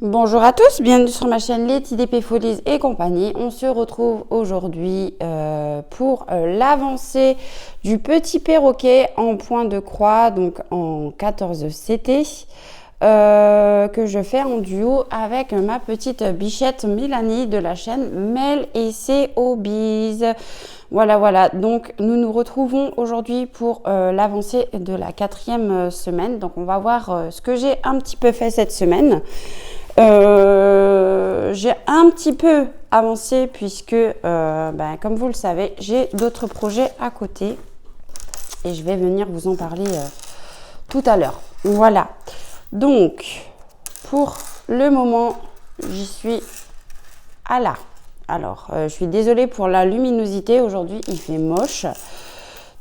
Bonjour à tous, bienvenue sur ma chaîne Les TDP Folies et compagnie. On se retrouve aujourd'hui pour l'avancée du petit perroquet en point de croix, donc en 14 CT, que je fais en duo avec ma petite bichette Mélanie de la chaîne Mel et ses hobbies. Voilà, donc nous nous retrouvons aujourd'hui pour l'avancée de la 4e semaine. Donc on va voir ce que j'ai un petit peu fait cette semaine. J'ai un petit peu avancé puisque, comme vous le savez, j'ai d'autres projets à côté et je vais venir vous en parler tout à l'heure. Voilà, donc pour le moment, j'y suis à là. Alors, je suis désolée pour la luminosité, aujourd'hui il fait moche.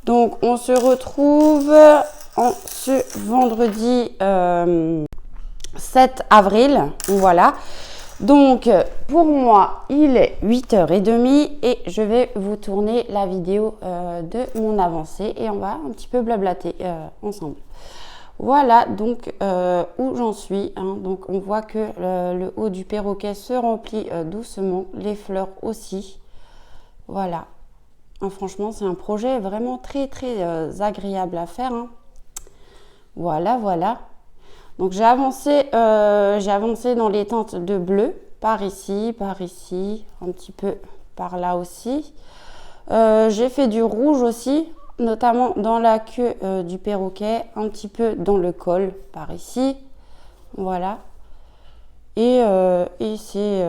Donc, on se retrouve en ce vendredi 7 avril, voilà. Donc, pour moi, il est 8h30 et je vais vous tourner la vidéo de mon avancée et on va un petit peu blablater ensemble. Voilà donc où j'en suis. Hein. Donc, on voit que le haut du perroquet se remplit doucement, les fleurs aussi. Voilà. Hein, franchement, c'est un projet vraiment très agréable à faire. Hein. Voilà. Donc j'ai avancé dans les teintes de bleu, par ici, un petit peu par là aussi. J'ai fait du rouge aussi, notamment dans la queue du perroquet, un petit peu dans le col, par ici. Voilà. Et c'est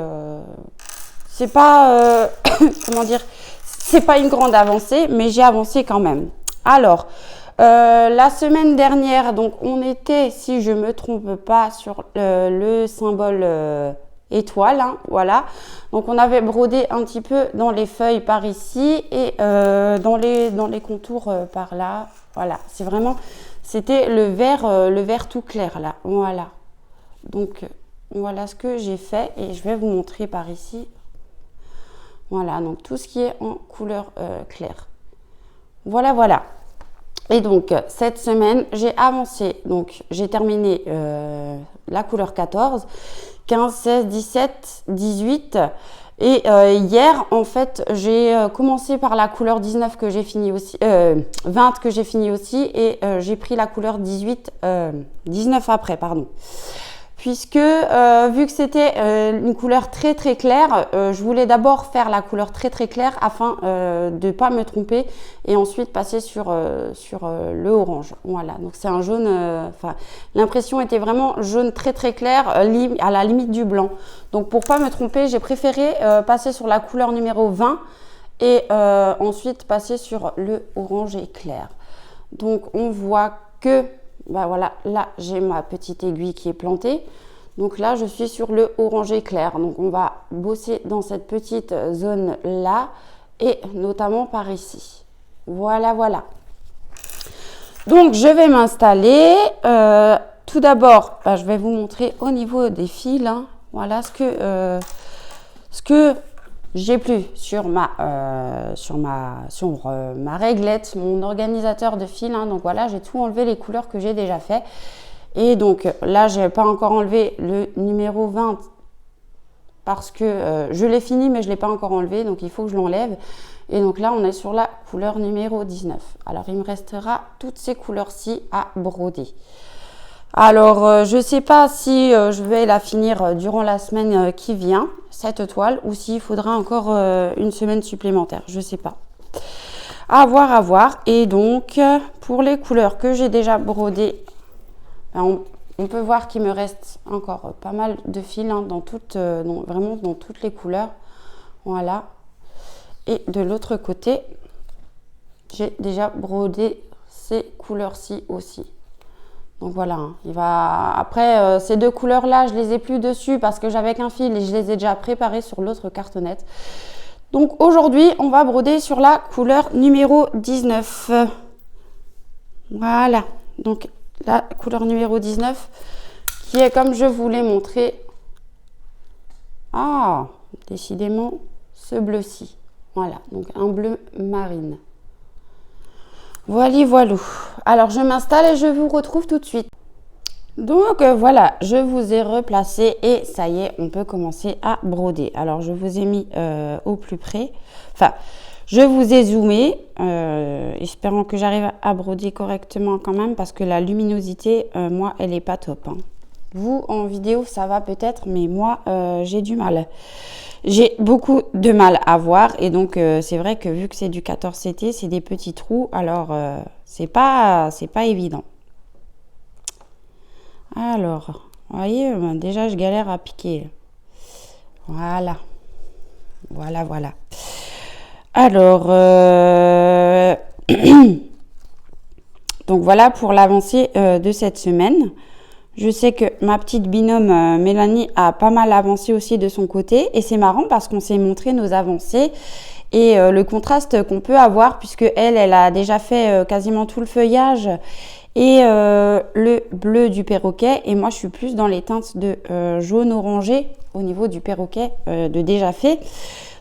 pas, comment dire, c'est pas une grande avancée, mais j'ai avancé quand même. Alors, la semaine dernière, donc on était, si je me trompe pas, sur le symbole étoile, hein, voilà. Donc on avait brodé un petit peu dans les feuilles par ici et dans les contours par là. Voilà, c'était le vert tout clair là, voilà. Donc voilà ce que j'ai fait et je vais vous montrer par ici. Voilà, donc tout ce qui est en couleur claire. Voilà. Et donc, cette semaine, j'ai avancé. Donc, j'ai terminé la couleur 14, 15, 16, 17, 18. Et hier, en fait, j'ai commencé par la couleur 19 que j'ai fini aussi, 20 que j'ai fini aussi. Et j'ai pris la couleur 19 après, pardon. Puisque vu que c'était une couleur très claire, je voulais d'abord faire la couleur très claire afin de ne pas me tromper et ensuite passer sur le orange. Voilà, donc c'est un jaune, l'impression était vraiment jaune très clair, à la limite du blanc. Donc pour pas me tromper, j'ai préféré passer sur la couleur numéro 20 et ensuite passer sur le orange clair. Donc on voit que voilà, là j'ai ma petite aiguille qui est plantée. Donc là je suis sur le orangé clair. Donc on va bosser dans cette petite zone là et notamment par ici. Voilà. Donc je vais m'installer. Tout d'abord, je vais vous montrer au niveau des fils. Hein, voilà ce que j'ai plus sur ma réglette, mon organisateur de fil. Hein, donc voilà, j'ai tout enlevé les couleurs que j'ai déjà fait. Et donc là, je n'ai pas encore enlevé le numéro 20 parce que je l'ai fini, mais je ne l'ai pas encore enlevé. Donc il faut que je l'enlève. Et donc là, on est sur la couleur numéro 19. Alors il me restera toutes ces couleurs-ci à broder. Alors, je ne sais pas si je vais la finir durant la semaine qui vient, cette toile, ou s'il faudra encore une semaine supplémentaire. Je ne sais pas. À voir. Et donc, pour les couleurs que j'ai déjà brodées, on peut voir qu'il me reste encore pas mal de fils hein, vraiment dans toutes les couleurs. Voilà. Et de l'autre côté, j'ai déjà brodé ces couleurs-ci aussi. Donc voilà, hein, après ces deux couleurs là, je les ai plus dessus parce que j'avais qu'un fil et je les ai déjà préparées sur l'autre cartonnette. Donc aujourd'hui, on va broder sur la couleur numéro 19. Voilà, donc la couleur numéro 19 qui est comme je vous l'ai montré. Ah, décidément ce bleu-ci. Voilà, donc un bleu marine. Voilà. Alors, je m'installe et je vous retrouve tout de suite. Donc voilà, je vous ai replacé et ça y est, on peut commencer à broder. Alors je vous ai mis au plus près, enfin je vous ai zoomé, espérant que j'arrive à broder correctement quand même parce que la luminosité, moi, elle n'est pas top, hein. Vous, en vidéo, ça va peut-être, mais moi, j'ai du mal. J'ai beaucoup de mal à voir et donc c'est vrai que vu que c'est du 14 CT, c'est des petits trous, alors c'est pas évident. Alors, vous voyez, déjà je galère à piquer. Voilà. Voilà, voilà. Alors, donc voilà pour l'avancée de cette semaine. Je sais que ma petite binôme Mélanie a pas mal avancé aussi de son côté. Et c'est marrant parce qu'on s'est montré nos avancées et le contraste qu'on peut avoir puisque elle a déjà fait quasiment tout le feuillage et le bleu du perroquet. Et moi, je suis plus dans les teintes de jaune orangé au niveau du perroquet de déjà fait.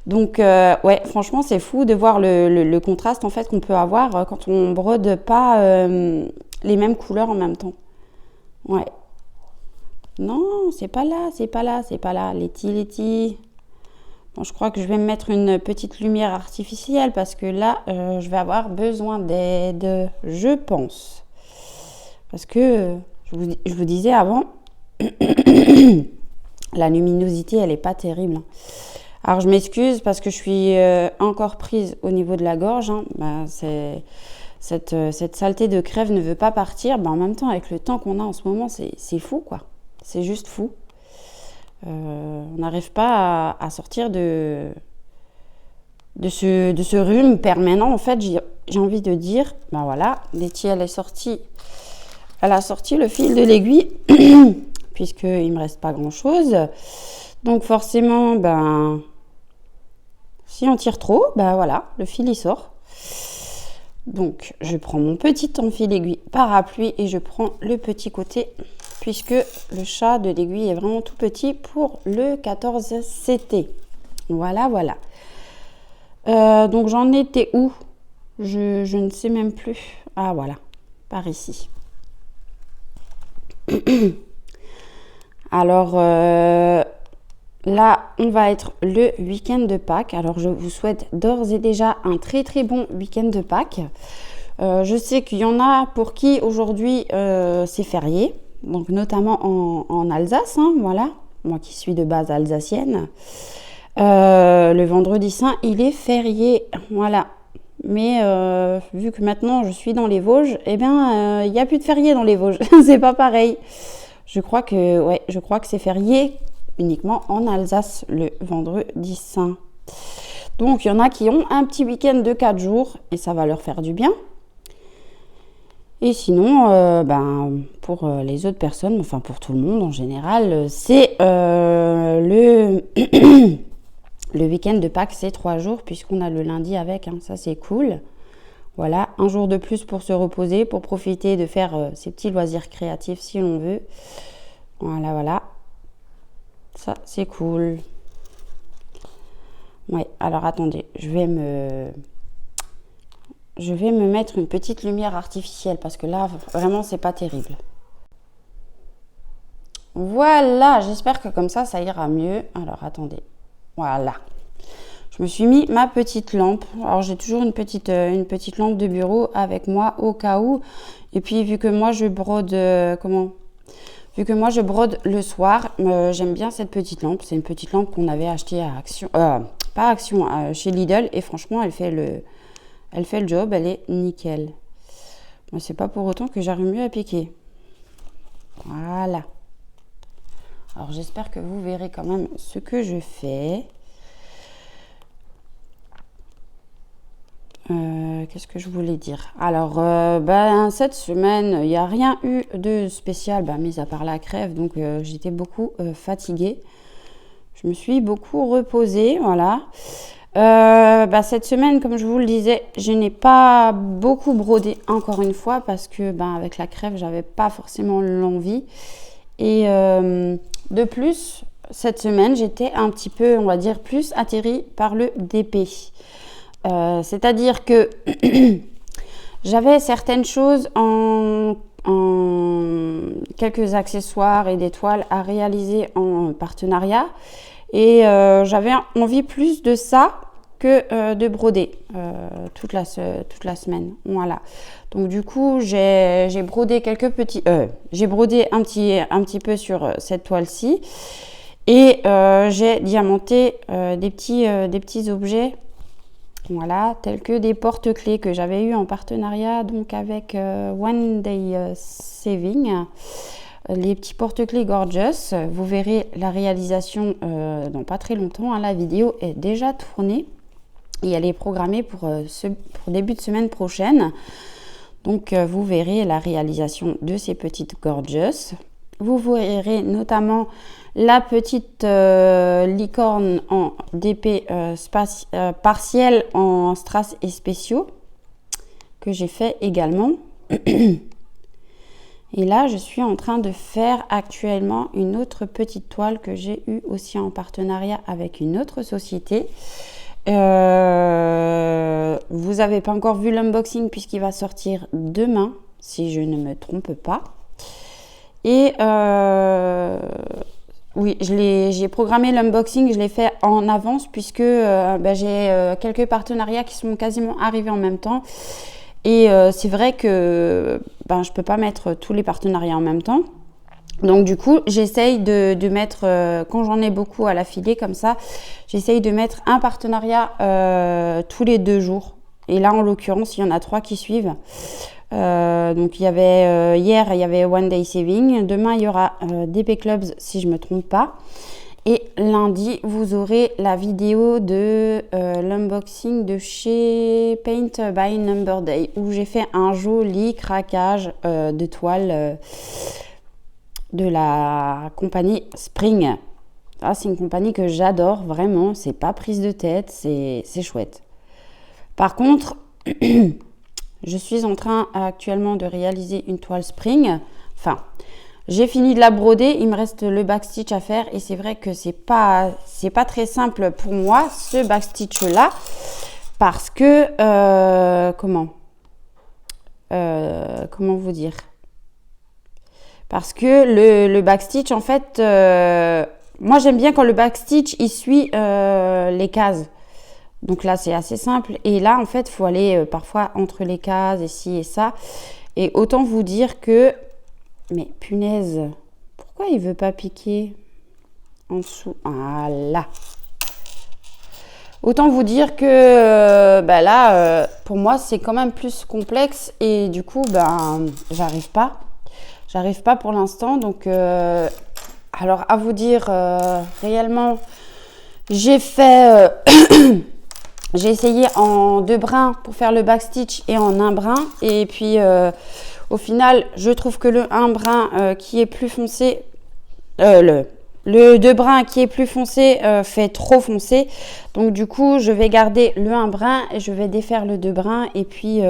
Donc, ouais, franchement, c'est fou de voir le contraste en fait qu'on peut avoir quand on brode pas les mêmes couleurs en même temps. Ouais. Non, c'est pas là, c'est pas là, c'est pas là. Letty. Bon, je crois que je vais me mettre une petite lumière artificielle parce que là, je vais avoir besoin d'aide, je pense. Parce que, je vous disais avant, la luminosité, elle n'est pas terrible, hein. Alors, je m'excuse parce que je suis encore prise au niveau de la gorge, hein. Bah, cette saleté de crève ne veut pas partir. Bah, en même temps, avec le temps qu'on a en ce moment, c'est fou, quoi. C'est juste fou. On n'arrive pas à sortir de ce rhume permanent. En fait, j'ai envie de dire, ben voilà, Letty, elle a sorti le fil de l'aiguille, puisqu'il ne me reste pas grand-chose. Donc forcément, ben, si on tire trop, ben voilà, le fil il sort. Donc, je prends mon petit fil aiguille parapluie et je prends le petit côté, puisque le chat de l'aiguille est vraiment tout petit pour le 14 CT. Voilà, voilà. Donc, j'en étais où? Je ne sais même plus. Ah, voilà, par ici. Alors, là, on va être le week-end de Pâques. Alors, je vous souhaite d'ores et déjà un très très bon week-end de Pâques. Je sais qu'il y en a pour qui aujourd'hui c'est férié, donc notamment en Alsace, hein, voilà, moi qui suis de base alsacienne. Le vendredi saint, il est férié, voilà. Mais vu que maintenant je suis dans les Vosges, eh bien, il n'y a plus de férié dans les Vosges, c'est pas pareil. Je crois que c'est férié uniquement en Alsace le vendredi saint. Donc, il y en a qui ont un petit week-end de 4 jours et ça va leur faire du bien. Et sinon, pour les autres personnes, enfin pour tout le monde en général, c'est le week-end de Pâques, c'est 3 jours puisqu'on a le lundi avec, hein, ça c'est cool. Voilà, un jour de plus pour se reposer, pour profiter de faire ses petits loisirs créatifs si l'on veut. Voilà, voilà. Ça, c'est cool. Ouais, alors attendez, je vais me mettre une petite lumière artificielle parce que là, vraiment, c'est pas terrible. Voilà, j'espère que comme ça ira mieux. Alors, attendez. Voilà. Je me suis mis ma petite lampe. Alors, j'ai toujours une petite lampe de bureau avec moi au cas où. Et puis, vu que moi, je brode... Vu que moi, je brode le soir, j'aime bien cette petite lampe. C'est une petite lampe qu'on avait achetée à Action... pas Action, chez Lidl. Et franchement, elle fait le job. Elle est nickel. Moi, c'est pas pour autant que j'arrive mieux à piquer. Voilà. Alors, j'espère que vous verrez quand même ce que je fais. Qu'est-ce que je voulais dire? Alors, cette semaine, il n'y a rien eu de spécial, mis à part la crève. Donc, j'étais beaucoup fatiguée. Je me suis beaucoup reposée, voilà. Cette semaine, comme je vous le disais, je n'ai pas beaucoup brodé encore une fois parce que avec la crève, j'avais pas forcément l'envie. Et de plus, cette semaine, j'étais un petit peu, on va dire, plus atterrie par le DP. C'est-à-dire que j'avais certaines choses en quelques accessoires et des toiles à réaliser en partenariat. Et j'avais envie plus de ça que de broder toute la semaine. Voilà. Donc du coup, j'ai brodé j'ai brodé un petit peu sur cette toile-ci. Et j'ai diamanté des petits objets, voilà, tels que des porte-clés que j'avais eu en partenariat donc avec One Day Saving. Les petits porte-clés Gorgeous. Vous verrez la réalisation dans pas très longtemps. Hein. La vidéo est déjà tournée et elle est programmée pour début de semaine prochaine. Donc vous verrez la réalisation de ces petites Gorgeous. Vous verrez notamment la petite licorne en DP partielle en strass et spéciaux que j'ai fait également. Et là, je suis en train de faire actuellement une autre petite toile que j'ai eue aussi en partenariat avec une autre société. Vous n'avez pas encore vu l'unboxing puisqu'il va sortir demain, si je ne me trompe pas. Et oui, j'ai programmé l'unboxing, je l'ai fait en avance puisque j'ai quelques partenariats qui sont quasiment arrivés en même temps. Et c'est vrai que je ne peux pas mettre tous les partenariats en même temps. Donc du coup, j'essaye de mettre, quand j'en ai beaucoup à l'affilée comme ça, j'essaye de mettre un partenariat tous les 2 jours. Et là, en l'occurrence, il y en a 3 qui suivent. Donc il y avait hier, il y avait One Day Saving. Demain, il y aura DP Clubs si je ne me trompe pas. Et lundi, vous aurez la vidéo de l'unboxing de chez Paint by Number Day où j'ai fait un joli craquage de toile de la compagnie Spring. Ah, c'est une compagnie que j'adore vraiment, c'est pas prise de tête, c'est chouette. Par contre, je suis en train actuellement de réaliser une toile Spring. Enfin, j'ai fini de la broder, il me reste le backstitch à faire et c'est vrai que c'est pas très simple pour moi ce backstitch là parce que comment vous dire? Parce que le backstitch en fait, moi j'aime bien quand le backstitch il suit les cases. Donc là c'est assez simple et là en fait il faut aller parfois entre les cases et ci et ça. Et autant vous dire que mais punaise, pourquoi il veut pas piquer en dessous? Voilà. Autant vous dire que là, pour moi, c'est quand même plus complexe et du coup, j'arrive pas. J'arrive pas pour l'instant. Donc, alors à vous dire, réellement, j'ai fait, j'ai essayé en 2 brins pour faire le backstitch et en 1 brin. Et puis, au final, je trouve que le 1 brin qui est plus foncé, le 2 brins qui est plus foncé fait trop foncé. Donc du coup, je vais garder le 1 brin et je vais défaire le 2 brins et puis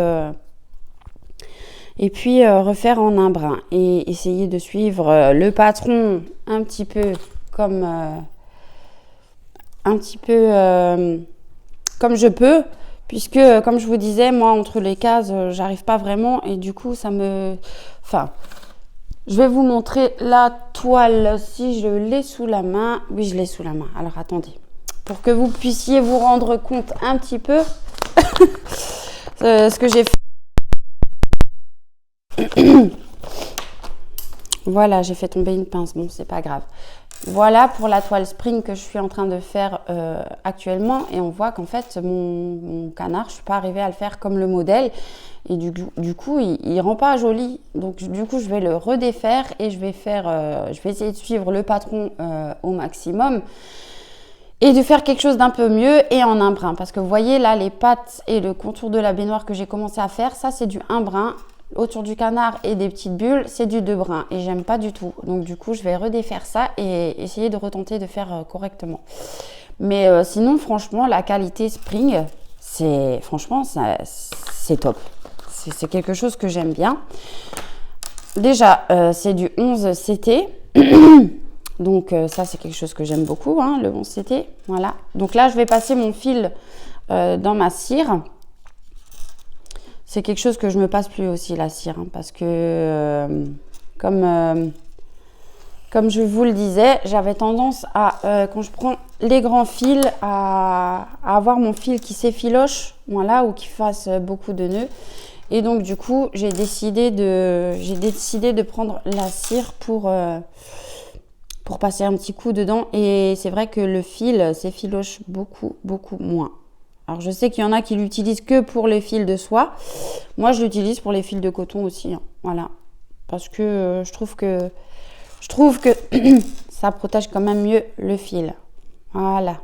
refaire en 1 brin. Et essayer de suivre le patron un petit peu comme comme je peux. Puisque, comme je vous disais, moi, entre les cases, j'arrive pas vraiment. Et du coup, je vais vous montrer la toile si je l'ai sous la main. Oui, je l'ai sous la main. Alors, attendez. Pour que vous puissiez vous rendre compte un petit peu ce que j'ai fait. Voilà, j'ai fait tomber une pince. Bon, c'est pas grave. Voilà pour la toile Spring que je suis en train de faire actuellement et on voit qu'en fait mon canard, je ne suis pas arrivée à le faire comme le modèle et du coup il rend pas joli. Donc du coup je vais le redéfaire et je vais essayer de suivre le patron au maximum et de faire quelque chose d'un peu mieux et en 1 brin parce que vous voyez là les pattes et le contour de la baignoire que j'ai commencé à faire, ça c'est du 1 brin. Autour du canard et des petites bulles, c'est du 2 brins et j'aime pas du tout. Donc du coup, je vais redéfaire ça et essayer de retenter de faire correctement. Mais sinon, franchement, la qualité Spring, c'est top. C'est quelque chose que j'aime bien. Déjà, c'est du 11 CT. Donc ça, c'est quelque chose que j'aime beaucoup, hein, le 11 CT. Voilà. Donc là, je vais passer mon fil dans ma cire. C'est quelque chose que je me passe plus aussi, la cire, hein, parce que comme je vous le disais, j'avais tendance à, quand je prends les grands fils, à avoir mon fil qui s'effiloche, voilà, ou qui fasse beaucoup de nœuds. Et donc du coup, j'ai décidé de prendre la cire pour passer un petit coup dedans. Et c'est vrai que le fil s'effiloche beaucoup, beaucoup moins. Alors je sais qu'il y en a qui l'utilisent que pour les fils de soie. Moi, je l'utilise pour les fils de coton aussi, hein, voilà. Parce que je trouve que ça protège quand même mieux le fil. Voilà.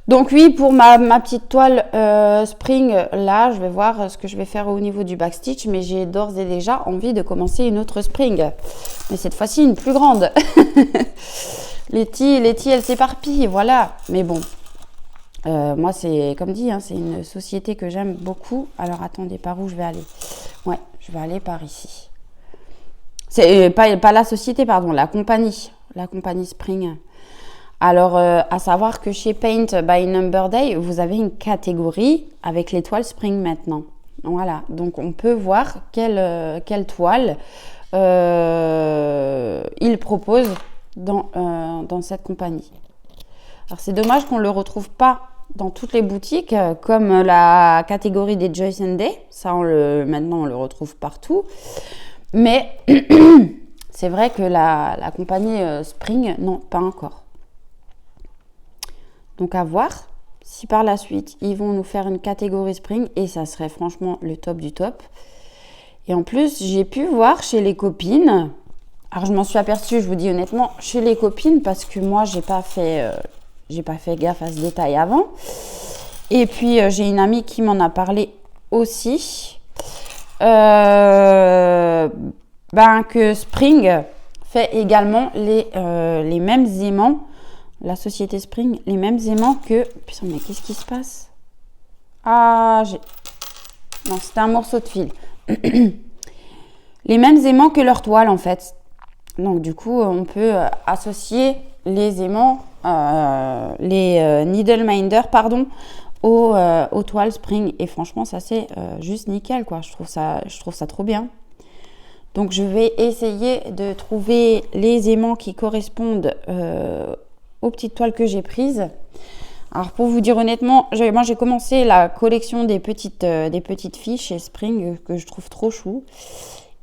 Donc oui, pour ma petite toile spring, là, je vais voir ce que je vais faire au niveau du backstitch. Mais j'ai d'ores et déjà envie de commencer une autre spring. Mais cette fois-ci, une plus grande. Letty, elle s'éparpille, voilà. Mais bon, moi, c'est comme dit, hein, c'est une société que j'aime beaucoup. Alors, attendez, par où je vais aller? Ouais, je vais aller par ici. C'est pas la société, pardon, la compagnie Spring. Alors, à savoir que chez Paint by Number Day, vous avez une catégorie avec les toiles Spring maintenant. Voilà, donc on peut voir quelle toile il propose dans cette compagnie. Alors, c'est dommage qu'on ne le retrouve pas dans toutes les boutiques, comme la catégorie des Joyce and Day. Ça, maintenant, on le retrouve partout. Mais c'est vrai que la compagnie Spring, non, pas encore. Donc à voir si par la suite, ils vont nous faire une catégorie Spring. Et ça serait franchement le top du top. Et en plus, j'ai pu voir chez les copines. Alors je m'en suis aperçue, je vous dis honnêtement, chez les copines, parce que moi, j'ai pas fait gaffe à ce détail avant. Et puis, j'ai une amie qui m'en a parlé aussi. Que Spring fait également les mêmes aimants, la société Spring, les mêmes aimants que... Putain, mais qu'est-ce qui se passe? Ah, non, c'était un morceau de fil. Les mêmes aimants que leur toile, en fait. Donc, du coup, on peut associer les aimants, les Needle Minder, pardon, aux toiles Spring. Et franchement, ça, c'est juste nickel, quoi. Je trouve ça trop bien. Donc, je vais essayer de trouver les aimants qui correspondent aux petites toiles que j'ai prises. Alors, pour vous dire honnêtement, moi, j'ai commencé la collection des petites filles chez Spring que je trouve trop chou.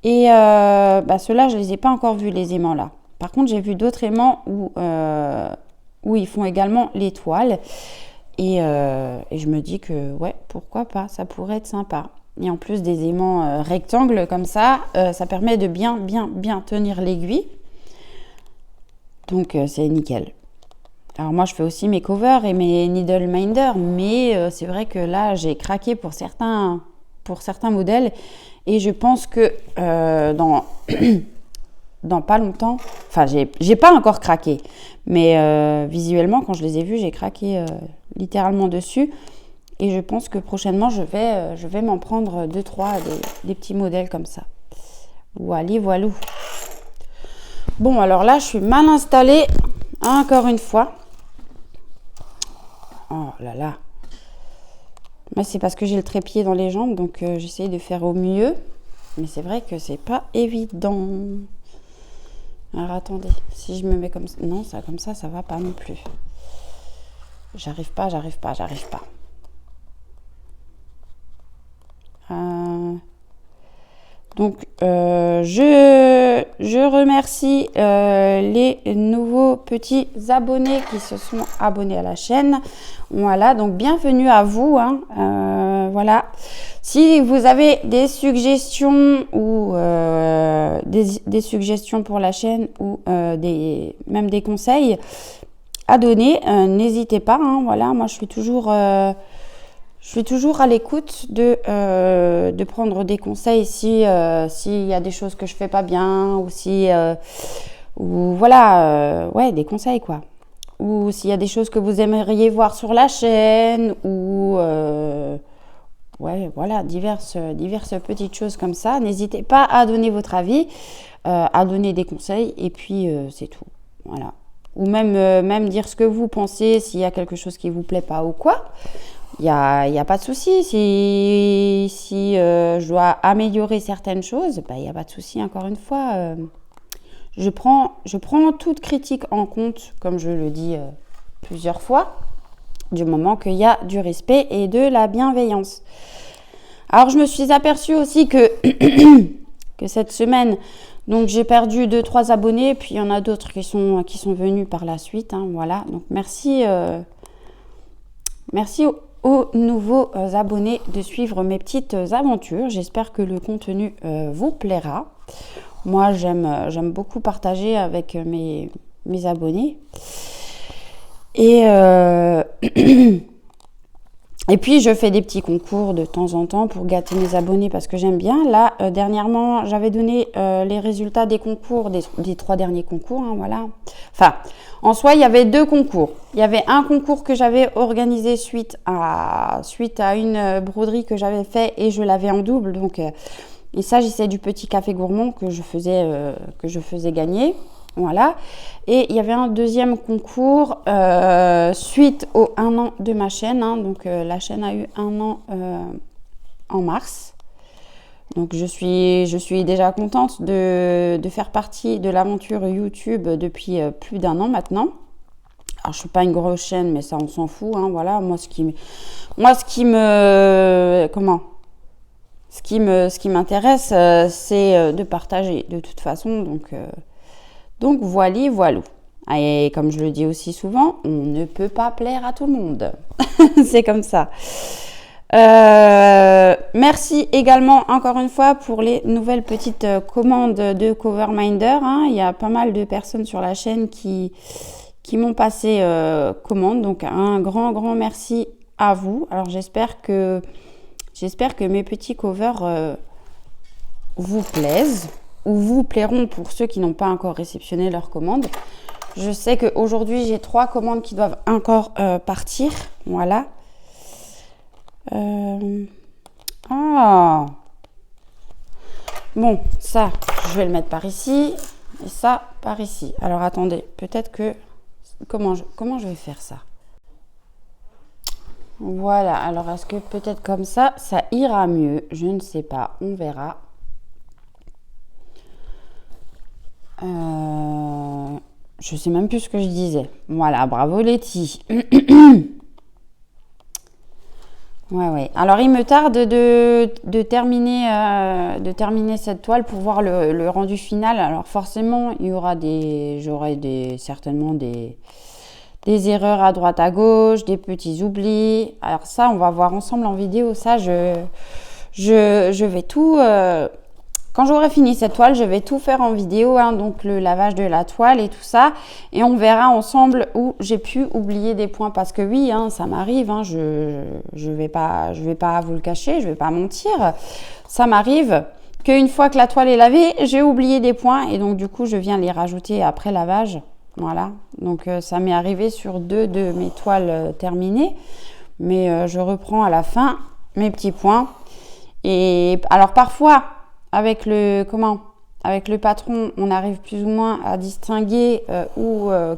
Et ceux-là, je ne les ai pas encore vus, les aimants là. Par contre, j'ai vu d'autres aimants où ils font également les toiles. Et je me dis que, ouais, pourquoi pas, ça pourrait être sympa. Et en plus des aimants rectangles comme ça, ça permet de bien tenir l'aiguille. Donc, c'est nickel. Alors, moi, je fais aussi mes covers et mes needle minder. Mais c'est vrai que là, j'ai craqué pour certains modèles. Et je pense que dans pas longtemps... Enfin, j'ai pas encore craqué. Mais visuellement, quand je les ai vus, j'ai craqué littéralement dessus. Et je pense que prochainement, je vais m'en prendre 2-3 des petits modèles comme ça. Voilou. Bon, alors là, je suis mal installée. Encore une fois. Oh là là. Moi, c'est parce que j'ai le trépied dans les jambes. Donc, j'essaye de faire au mieux. Mais c'est vrai que c'est pas évident. Alors, attendez. Si je me mets comme ça... Non, ça comme ça va pas non plus. J'arrive pas. Donc, je remercie les nouveaux petits abonnés qui se sont abonnés à la chaîne. Voilà, donc bienvenue à vous. Hein. Voilà. Si vous avez des suggestions ou des suggestions pour la chaîne ou même des conseils à donner, n'hésitez pas. Hein. Voilà, moi je suis toujours à l'écoute de prendre des conseils s'il y a des choses que je fais pas bien ou des conseils quoi. Ou s'il y a des choses que vous aimeriez voir sur la chaîne ou diverses petites choses comme ça. N'hésitez pas à donner votre avis, à donner des conseils et puis c'est tout. Voilà. Ou même dire ce que vous pensez s'il y a quelque chose qui vous plaît pas ou quoi. y a pas de souci. Si je dois améliorer certaines choses, il n'y a pas de souci. Encore une fois, je prends toute critique en compte, comme je le dis plusieurs fois, du moment qu'il y a du respect et de la bienveillance. Alors, je me suis aperçue aussi que, que cette semaine, donc j'ai perdu 2-3 abonnés, puis il y en a d'autres qui sont venus par la suite. Hein, voilà, donc merci aux nouveaux abonnés de suivre mes petites aventures. J'espère que le contenu vous plaira. Moi, j'aime beaucoup partager avec mes abonnés. Et puis, je fais des petits concours de temps en temps pour gâter mes abonnés parce que j'aime bien. Là, dernièrement, j'avais donné les résultats des concours, des 3 derniers concours. Hein, voilà. Enfin, en soi, il y avait 2 concours. Il y avait un concours que j'avais organisé suite à une broderie que j'avais fait et je l'avais en double. Donc, il s'agissait du petit café gourmand que je faisais gagner. Voilà. Et il y avait un deuxième concours suite au 1 an de ma chaîne. Hein. Donc, la chaîne a eu 1 an en mars. Donc, je suis déjà contente de faire partie de l'aventure YouTube depuis plus d'1 an maintenant. Alors, je ne suis pas une grosse chaîne, mais ça, on s'en fout. Hein. Voilà. Ce qui m'intéresse, c'est de partager de toute façon. Donc voilà. Et comme je le dis aussi souvent, on ne peut pas plaire à tout le monde. C'est comme ça. Merci également encore une fois pour les nouvelles petites commandes de Coverminder. Hein. Il y a pas mal de personnes sur la chaîne qui m'ont passé commande. Donc un grand merci à vous. Alors j'espère que mes petits covers vous plaisent ou vous plairont pour ceux qui n'ont pas encore réceptionné leur commande. Je sais qu'aujourd'hui, j'ai 3 commandes qui doivent encore partir. Voilà. Bon, ça, je vais le mettre par ici. Et ça, par ici. Alors, attendez. Peut-être que... Comment je vais faire ça? Voilà. Alors, est-ce que peut-être comme ça ira mieux? Je ne sais pas. On verra. Je sais même plus ce que je disais. Voilà, bravo Letty. Ouais. Alors il me tarde de terminer cette toile pour voir le rendu final. Alors forcément, j'aurai certainement des erreurs à droite à gauche, des petits oublis. Alors ça, on va voir ensemble en vidéo. Ça, je vais tout. Quand j'aurai fini cette toile, je vais tout faire en vidéo, hein, donc le lavage de la toile et tout ça. Et on verra ensemble où j'ai pu oublier des points. Parce que oui, hein, ça m'arrive, hein, je vais pas vous le cacher, je vais pas mentir. Ça m'arrive qu'une fois que la toile est lavée, j'ai oublié des points. Et donc du coup, je viens les rajouter après lavage. Voilà, donc ça m'est arrivé sur 2 de mes toiles terminées. Mais je reprends à la fin mes petits points. Et alors parfois... Avec le patron, on arrive plus ou moins à distinguer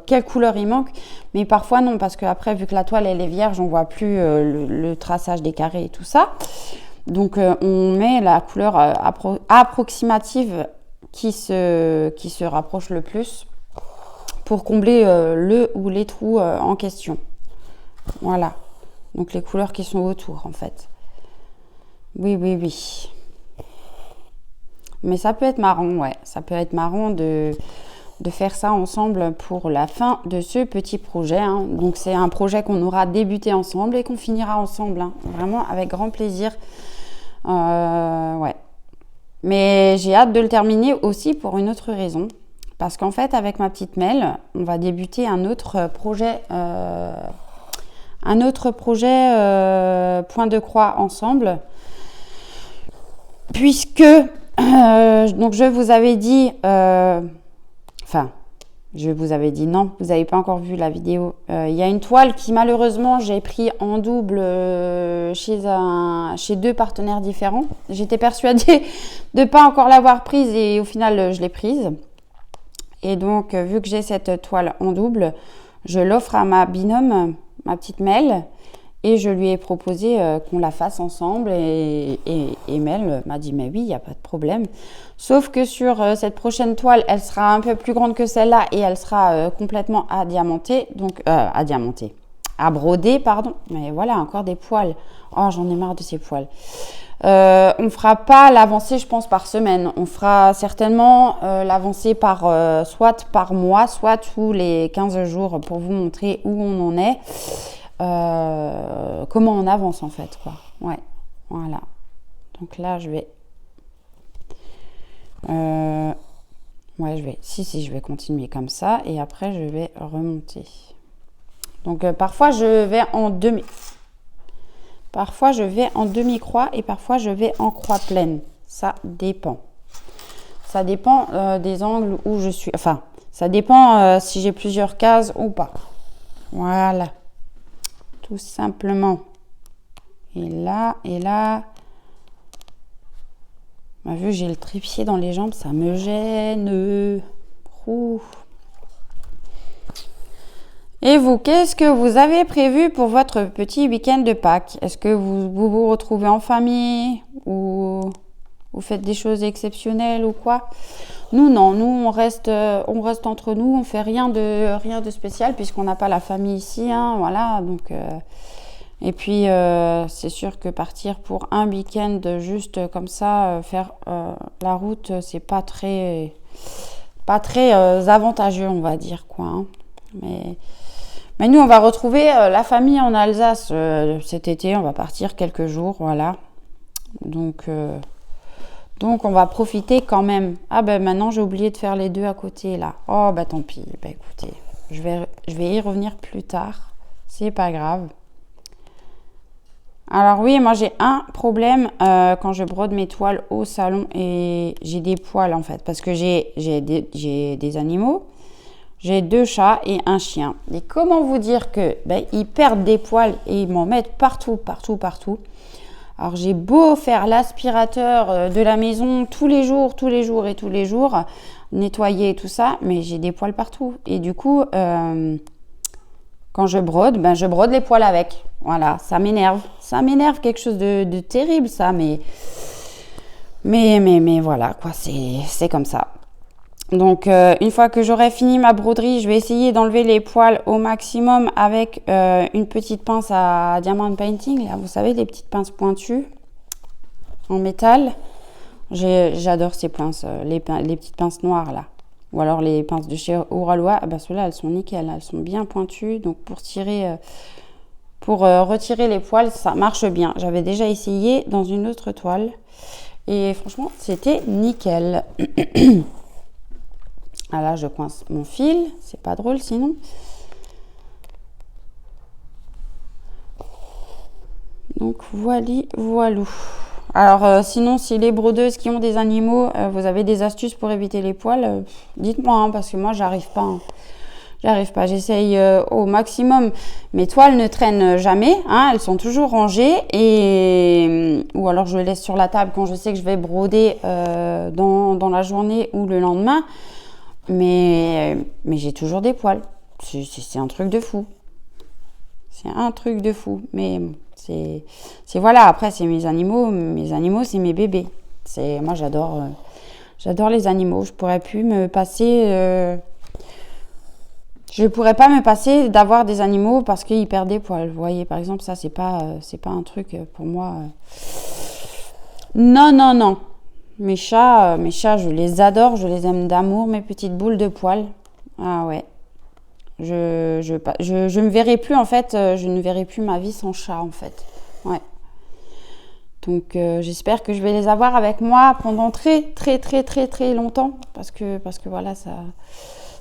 quelle couleur il manque. Mais parfois non, parce qu'après, vu que la toile elle est vierge, on ne voit plus le traçage des carrés et tout ça. Donc, on met la couleur approximative qui se rapproche le plus pour combler le ou les trous en question. Voilà. Donc, les couleurs qui sont autour, en fait. Oui. Mais ça peut être marrant, ouais. Ça peut être marrant de faire ça ensemble pour la fin de ce petit projet. Hein. Donc, c'est un projet qu'on aura débuté ensemble et qu'on finira ensemble. Hein. Vraiment, avec grand plaisir. Ouais. Mais j'ai hâte de le terminer aussi pour une autre raison. Parce qu'en fait, avec ma petite Mel, on va débuter un autre projet point de croix ensemble. Puisque... donc je vous avais dit, non, vous n'avez pas encore vu la vidéo. Il y a une toile qui malheureusement j'ai pris en double chez 2 partenaires différents. J'étais persuadée de ne pas encore l'avoir prise et au final je l'ai prise. Et donc vu que j'ai cette toile en double, je l'offre à ma binôme, ma petite Mel. Et je lui ai proposé qu'on la fasse ensemble et Mel m'a dit mais oui, il n'y a pas de problème. Sauf que sur cette prochaine toile, elle sera un peu plus grande que celle-là et elle sera complètement adiamantée, donc à broder, pardon. Mais voilà, encore des poils. Oh, j'en ai marre de ces poils. On fera pas l'avancée, je pense, par semaine. On fera certainement l'avancée soit par mois, soit tous les 15 jours pour vous montrer où on en est. Comment on avance en fait, quoi. Ouais, voilà. Donc là, je vais... je vais continuer comme ça et après, je vais remonter. Donc, parfois, je vais en demi. Parfois, je vais en demi-croix et parfois, je vais en croix pleine. Ça dépend. Ça dépend des angles où je suis. Enfin, ça dépend si j'ai plusieurs cases ou pas. Voilà. Tout simplement. Et là. Vu j'ai le trépied dans les jambes, ça me gêne. Ouh. Et vous, qu'est-ce que vous avez prévu pour votre petit week-end de Pâques? Est-ce que vous retrouvez en famille ou vous faites des choses exceptionnelles ou quoi? Nous, non. Nous, on reste entre nous. On fait rien de spécial puisqu'on n'a pas la famille ici. Hein, voilà. Donc, et puis, c'est sûr que partir pour un week-end juste comme ça, faire la route, c'est pas très avantageux, on va dire, quoi. Hein. Mais nous, on va retrouver la famille en Alsace cet été. On va partir quelques jours, voilà. Donc, on va profiter quand même. Ah ben maintenant, j'ai oublié de faire les deux à côté, là. Oh, bah tant pis. Bah écoutez, je vais y revenir plus tard. C'est pas grave. Alors oui, moi j'ai un problème quand je brode mes toiles au salon et j'ai des poils en fait. Parce que j'ai des animaux. J'ai 2 chats et un chien. Et comment vous dire que ils perdent des poils et ils m'en mettent partout. Alors j'ai beau faire l'aspirateur de la maison tous les jours, nettoyer tout ça, mais j'ai des poils partout. Et du coup, quand je brode, je brode les poils avec. Voilà, ça m'énerve. Ça m'énerve, quelque chose de terrible ça, mais voilà, quoi, c'est comme ça. Donc, une fois que j'aurai fini ma broderie, je vais essayer d'enlever les poils au maximum avec une petite pince à diamond painting. Là, vous savez, les petites pinces pointues en métal. J'adore ces pinces, les petites pinces noires là. Ou alors les pinces de chez Ouralois. Ceux-là, elles sont nickel. Elles sont bien pointues. Donc, pour retirer les poils, ça marche bien. J'avais déjà essayé dans une autre toile. Et franchement, c'était nickel. Ah là, je coince mon fil. C'est pas drôle sinon. Donc, voilou. Alors, sinon, si les brodeuses qui ont des animaux, vous avez des astuces pour éviter les poils, dites-moi, hein, parce que moi, j'arrive pas. Hein. J'essaye au maximum. Mes toiles ne traînent jamais. Hein, elles sont toujours rangées. Ou alors, je les laisse sur la table quand je sais que je vais broder dans la journée ou le lendemain. Mais j'ai toujours des poils. C'est un truc de fou. C'est un truc de fou. Mais c'est voilà. Après, c'est mes animaux. Mes animaux, c'est mes bébés. Moi, j'adore les animaux. Je pourrais plus me passer. Je pourrais pas me passer d'avoir des animaux parce qu'ils perdent des poils. Vous voyez, par exemple, ça, c'est pas un truc pour moi. Non. Mes chats, je les adore, je les aime d'amour, mes petites boules de poils. Ah ouais. Je me verrai plus, en fait, je ne verrai plus ma vie sans chat, en fait. Ouais. Donc, j'espère que je vais les avoir avec moi pendant très, très, très, très, très longtemps. Parce que voilà, ça...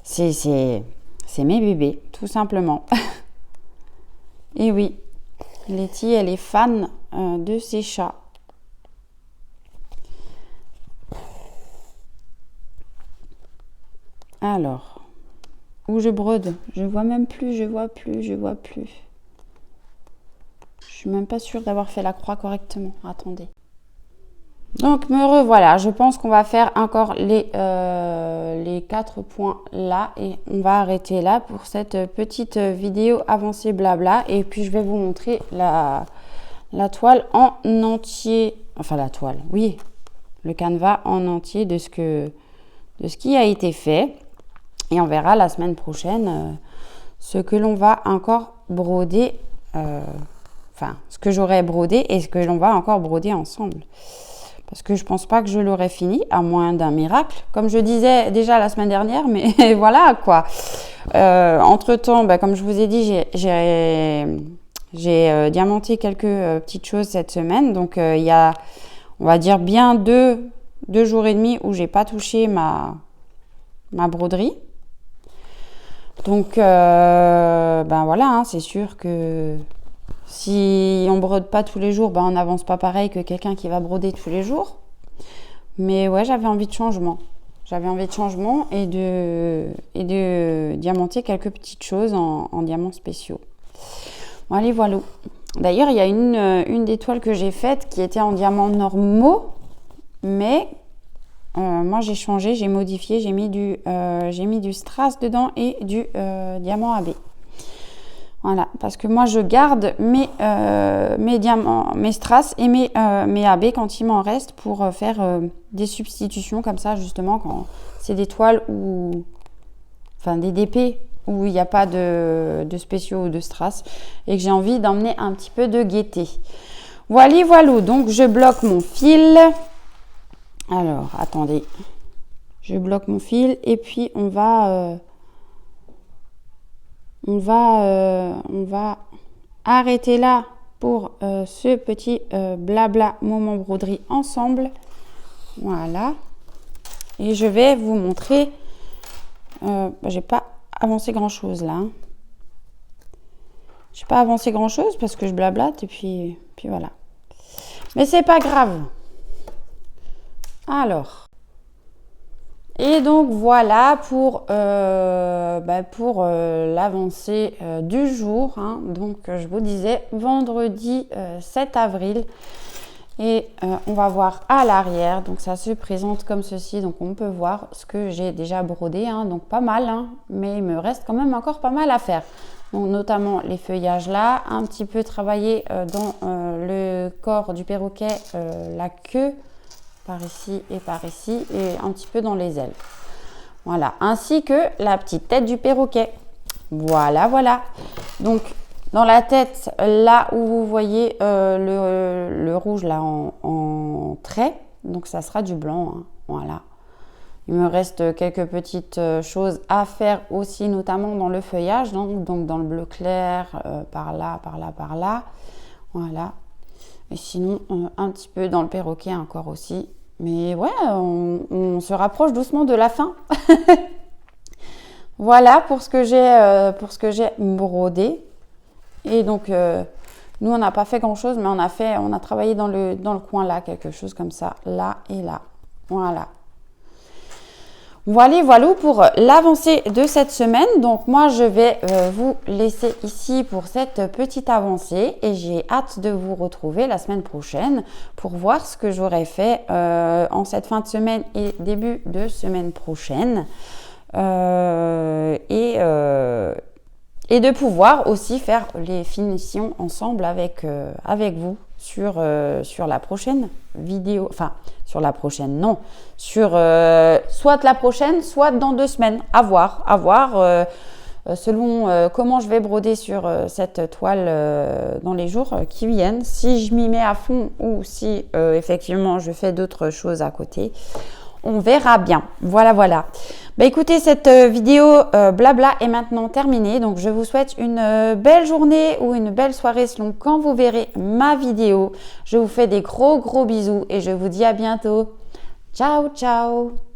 C'est mes bébés, tout simplement. Et oui, Letty, elle est fan de ses chats. Alors, où je brode? Je vois plus. Je suis même pas sûre d'avoir fait la croix correctement. Attendez. Donc me revoilà, je pense qu'on va faire encore les 4 points là et on va arrêter là pour cette petite vidéo avancée blabla. Et puis je vais vous montrer la toile en entier, enfin la toile, oui, le canevas en entier de ce qui a été fait. Et on verra la semaine prochaine ce que l'on va encore broder, enfin ce que j'aurai brodé et ce que l'on va encore broder ensemble. Parce que je pense pas que je l'aurai fini, à moins d'un miracle. Comme je disais déjà la semaine dernière, mais voilà quoi. Entre-temps, comme je vous ai dit, j'ai diamanté quelques petites choses cette semaine. Donc il y a, on va dire, bien deux jours et demi où j'ai pas touché ma broderie. Donc voilà, hein, c'est sûr que si on brode pas tous les jours, on n'avance pas pareil que quelqu'un qui va broder tous les jours. Mais ouais, j'avais envie de changement. J'avais envie de changement et de diamanter quelques petites choses en diamants spéciaux. Bon, allez, voilà. D'ailleurs, il y a une des toiles que j'ai faites qui était en diamants normaux, mais moi j'ai changé, j'ai modifié, j'ai mis du strass dedans et du diamant AB. Voilà, parce que moi je garde mes diamants, mes strass et mes AB quand il m'en reste pour faire des substitutions comme ça, justement quand c'est des toiles ou enfin des DP où il n'y a pas de spéciaux ou de strass et que j'ai envie d'emmener un petit peu de gaieté. Voilà, voilà, donc je bloque mon fil. Alors, attendez, je bloque mon fil et puis on va arrêter là pour ce petit blabla moment broderie ensemble. Voilà. Et je vais vous montrer. J'ai pas avancé grand chose là. Hein. J'ai pas avancé grand chose parce que je blablate et puis voilà. Mais c'est pas grave. Alors. Et donc voilà pour l'avancée du jour. Hein. Donc je vous disais vendredi 7 avril. Et on va voir à l'arrière. Donc ça se présente comme ceci. Donc on peut voir ce que j'ai déjà brodé. Hein. Donc pas mal. Hein. Mais il me reste quand même encore pas mal à faire. Donc notamment les feuillages là. Un petit peu travailler dans le corps du perroquet, la queue. Par ici et un petit peu dans les ailes. Voilà, ainsi que la petite tête du perroquet. Voilà, voilà. Donc, dans la tête, là où vous voyez le rouge là en trait, donc ça sera du blanc. Hein. Voilà. Il me reste quelques petites choses à faire aussi, notamment dans le feuillage, donc dans le bleu clair, par là. Voilà. Et sinon, un petit peu dans le perroquet encore aussi. Mais ouais, on se rapproche doucement de la fin. Voilà pour ce que j'ai brodé. Et donc, nous, on n'a pas fait grand-chose, mais on a travaillé dans le coin là, quelque chose comme ça, là et là. Voilà. Voilà pour l'avancée de cette semaine. Donc moi, je vais vous laisser ici pour cette petite avancée et j'ai hâte de vous retrouver la semaine prochaine pour voir ce que j'aurai fait en cette fin de semaine et début de semaine prochaine. Et de pouvoir aussi faire les finitions ensemble avec vous sur la prochaine vidéo, enfin sur la prochaine, non, sur soit la prochaine, soit dans 2 semaines, à voir selon comment je vais broder sur cette toile dans les jours qui viennent, si je m'y mets à fond ou si effectivement je fais d'autres choses à côté. On verra bien. Voilà. Écoutez, cette vidéo blabla est maintenant terminée. Donc, je vous souhaite une belle journée ou une belle soirée selon quand vous verrez ma vidéo. Je vous fais des gros bisous et je vous dis à bientôt. Ciao, ciao!